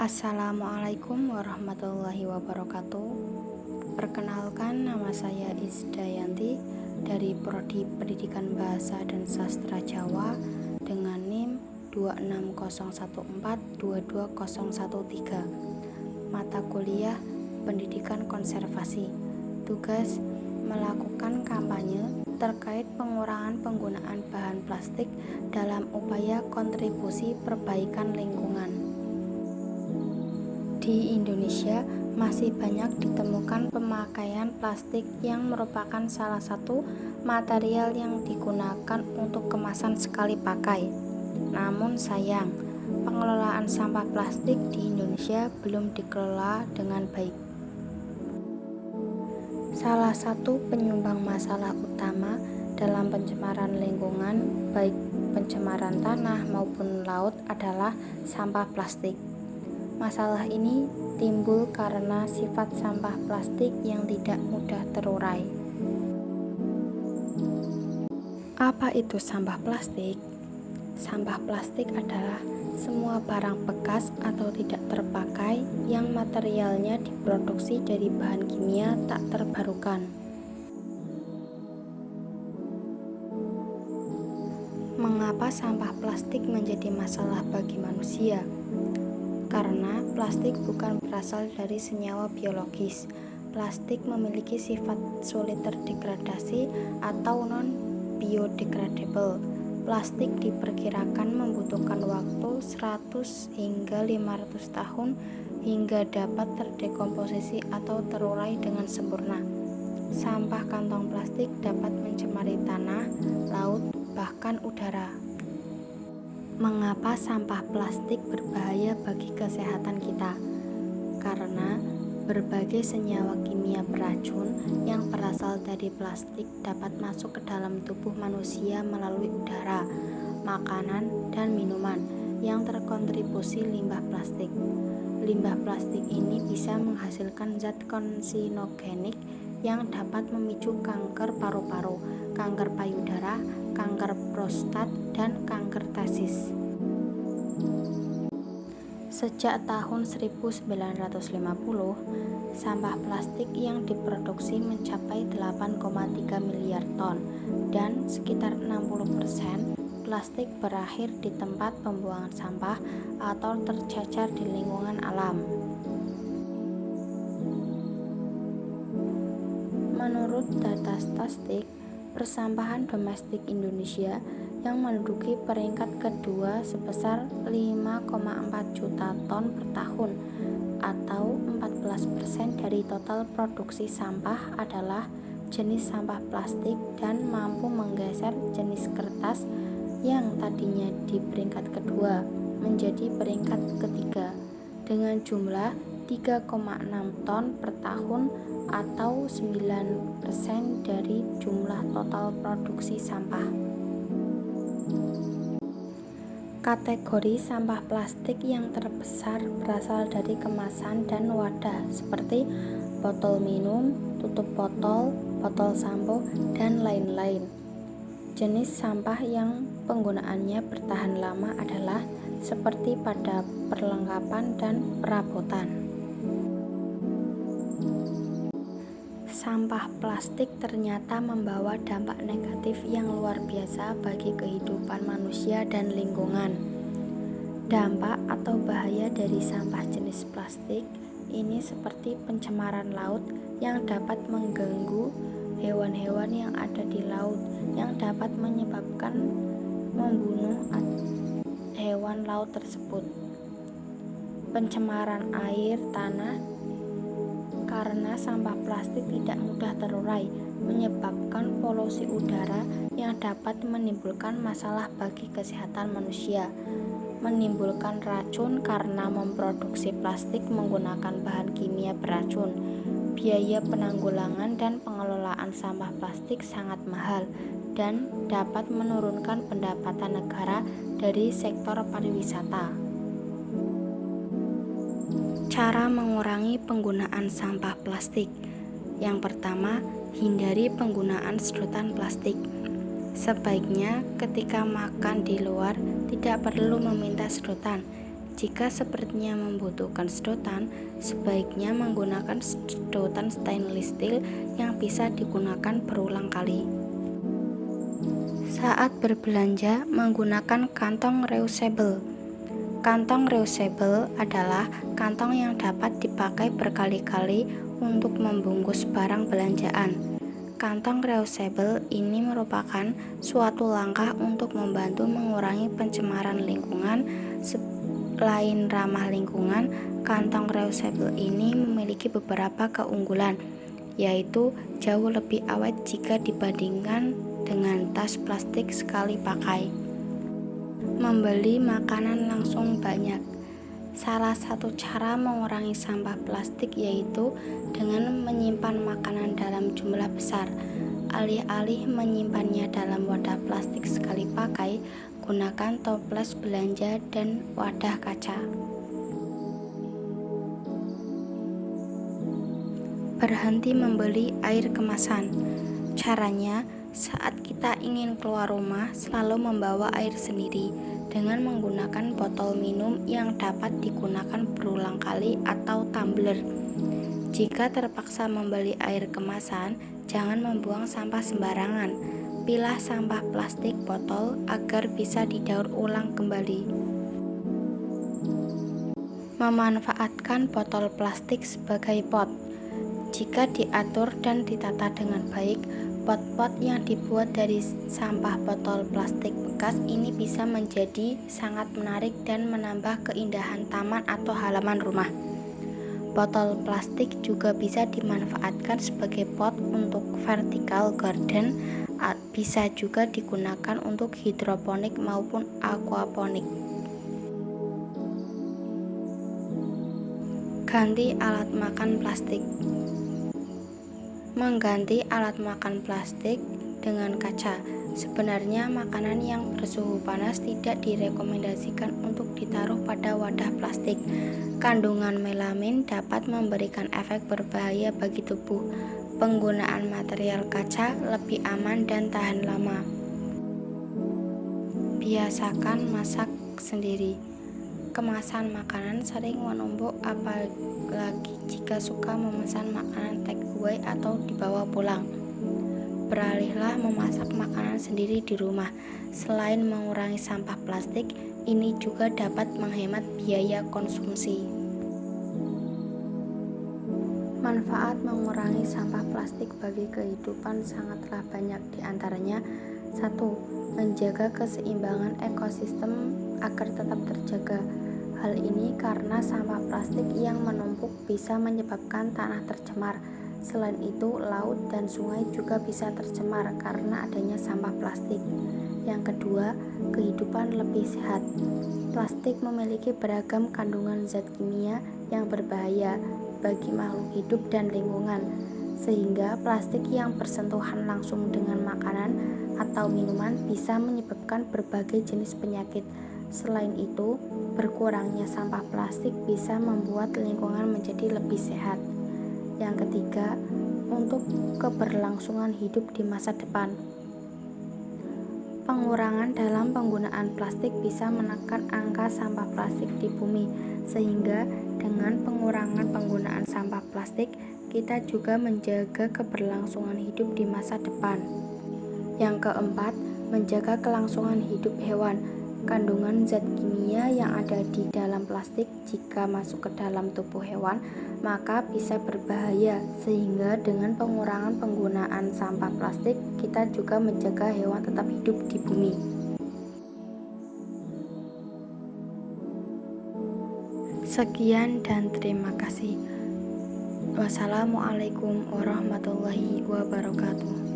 Assalamualaikum warahmatullahi wabarakatuh. Perkenalkan, nama saya Isdayanti dari Prodi Pendidikan Bahasa dan Sastra Jawa dengan NIM 26014220113. Mata kuliah Pendidikan Konservasi. Tugas melakukan kampanye terkait pengurangan penggunaan bahan plastik dalam upaya kontribusi perbaikan lingkungan. Di Indonesia masih banyak ditemukan pemakaian plastik yang merupakan salah satu material yang digunakan untuk kemasan sekali pakai. Namun sayang, pengelolaan sampah plastik di Indonesia belum dikelola dengan baik. Salah satu penyumbang masalah utama dalam pencemaran lingkungan, baik pencemaran tanah maupun laut, adalah sampah plastik. Masalah ini timbul karena sifat sampah plastik yang tidak mudah terurai. Apa itu sampah plastik? Sampah plastik adalah semua barang bekas atau tidak terpakai yang materialnya diproduksi dari bahan kimia tak terbarukan. Mengapa sampah plastik menjadi masalah bagi manusia? Karena plastik bukan berasal dari senyawa biologis. Plastik memiliki sifat sulit terdegradasi atau non-biodegradable. Plastik diperkirakan membutuhkan waktu 100 hingga 500 tahun hingga dapat terdekomposisi atau terurai dengan sempurna. Sampah kantong plastik dapat mencemari tanah, laut, bahkan udara. Mengapa sampah plastik berbahaya bagi kesehatan kita? Karena berbagai senyawa kimia beracun yang berasal dari plastik dapat masuk ke dalam tubuh manusia melalui udara, makanan, dan minuman yang terkontribusi limbah plastik. Limbah plastik ini bisa menghasilkan zat karsinogenik yang dapat memicu kanker paru-paru, kanker payudara, kanker prostat, dan kanker testis. Sejak tahun 1950, sampah plastik yang diproduksi mencapai 8,3 miliar ton dan sekitar 60% plastik berakhir di tempat pembuangan sampah atau tercecer di lingkungan alam. Menurut data statistik, persampahan domestik Indonesia yang menduduki peringkat kedua sebesar 5,4 juta ton per tahun atau 14% dari total produksi sampah adalah jenis sampah plastik dan mampu menggeser jenis kertas yang tadinya di peringkat kedua menjadi peringkat ketiga dengan jumlah 3,6 ton per tahun atau 9% dari jumlah total produksi sampah. Kategori sampah plastik yang terbesar berasal dari kemasan dan wadah seperti botol minum, tutup botol, botol sampo, dan lain-lain. Jenis sampah yang penggunaannya bertahan lama adalah seperti pada perlengkapan dan perabotan. Sampah plastik ternyata membawa dampak negatif yang luar biasa bagi kehidupan manusia dan lingkungan. Dampak atau bahaya dari sampah jenis plastik ini seperti pencemaran laut yang dapat mengganggu hewan-hewan yang ada di laut, yang dapat menyebabkan membunuh hewan laut tersebut. Pencemaran air tanah karena sampah plastik tidak mudah terurai, menyebabkan polusi udara yang dapat menimbulkan masalah bagi kesehatan manusia. Menimbulkan racun karena memproduksi plastik menggunakan bahan kimia beracun. Biaya penanggulangan dan pengelolaan sampah plastik sangat mahal dan dapat menurunkan pendapatan negara dari sektor pariwisata. Cara mengurangi penggunaan sampah plastik. Yang pertama, hindari penggunaan sedotan plastik. Sebaiknya ketika makan di luar tidak perlu meminta sedotan. Jika sepertinya membutuhkan sedotan, sebaiknya menggunakan sedotan stainless steel yang bisa digunakan berulang kali. Saat berbelanja, menggunakan kantong reusable. Kantong reusable adalah kantong yang dapat dipakai berkali-kali untuk membungkus barang belanjaan. Kantong reusable ini merupakan suatu langkah untuk membantu mengurangi pencemaran lingkungan. Selain ramah lingkungan, kantong reusable ini memiliki beberapa keunggulan, yaitu jauh lebih awet jika dibandingkan dengan tas plastik sekali pakai. Membeli makanan langsung banyak. Salah satu cara mengurangi sampah plastik yaitu dengan menyimpan makanan dalam jumlah besar. Alih-alih menyimpannya dalam wadah plastik sekali pakai, gunakan toples belanja dan wadah kaca. Berhenti membeli air kemasan. Caranya, saat kita ingin keluar rumah, selalu membawa air sendiri dengan menggunakan botol minum yang dapat digunakan berulang kali atau tumbler. Jika terpaksa membeli air kemasan, jangan membuang sampah sembarangan. Pilah sampah plastik botol agar bisa didaur ulang kembali. Memanfaatkan botol plastik sebagai pot. Jika diatur dan ditata dengan baik, pot-pot yang dibuat dari sampah botol plastik bekas ini bisa menjadi sangat menarik dan menambah keindahan taman atau halaman rumah. Botol plastik juga bisa dimanfaatkan sebagai pot untuk vertical garden, bisa juga digunakan untuk hidroponik maupun aquaponik. Ganti alat makan plastik. Mengganti alat makan plastik dengan kaca. Sebenarnya makanan yang bersuhu panas tidak direkomendasikan untuk ditaruh pada wadah plastik. Kandungan melamin dapat memberikan efek berbahaya bagi tubuh. Penggunaan material kaca lebih aman dan tahan lama. Biasakan masak sendiri. Kemasan makanan sering menumpuk, apalagi jika suka memesan makanan take away atau dibawa pulang. Beralihlah memasak makanan sendiri di rumah. Selain mengurangi sampah plastik, ini juga dapat menghemat biaya konsumsi. Manfaat mengurangi sampah plastik bagi kehidupan sangatlah banyak, di antaranya 1. Menjaga keseimbangan ekosistem agar tetap terjaga. Hal ini karena sampah plastik yang menumpuk bisa menyebabkan tanah tercemar. Selain itu, laut dan sungai juga bisa tercemar karena adanya sampah plastik. Yang kedua, kehidupan lebih sehat. Plastik memiliki beragam kandungan zat kimia yang berbahaya bagi makhluk hidup dan lingkungan, sehingga plastik yang bersentuhan langsung dengan makanan atau minuman bisa menyebabkan berbagai jenis penyakit. Selain itu, berkurangnya sampah plastik bisa membuat lingkungan menjadi lebih sehat. Yang ketiga, untuk keberlangsungan hidup di masa depan. Pengurangan dalam penggunaan plastik bisa menekan angka sampah plastik di bumi, sehingga dengan pengurangan penggunaan sampah plastik, kita juga menjaga keberlangsungan hidup di masa depan. Yang keempat, menjaga kelangsungan hidup hewan. Kandungan zat kimia yang ada di dalam plastik jika masuk ke dalam tubuh hewan, maka bisa berbahaya, sehingga dengan pengurangan penggunaan sampah plastik, kita juga menjaga hewan tetap hidup di bumi. Sekian dan terima kasih. Wassalamualaikum warahmatullahi wabarakatuh.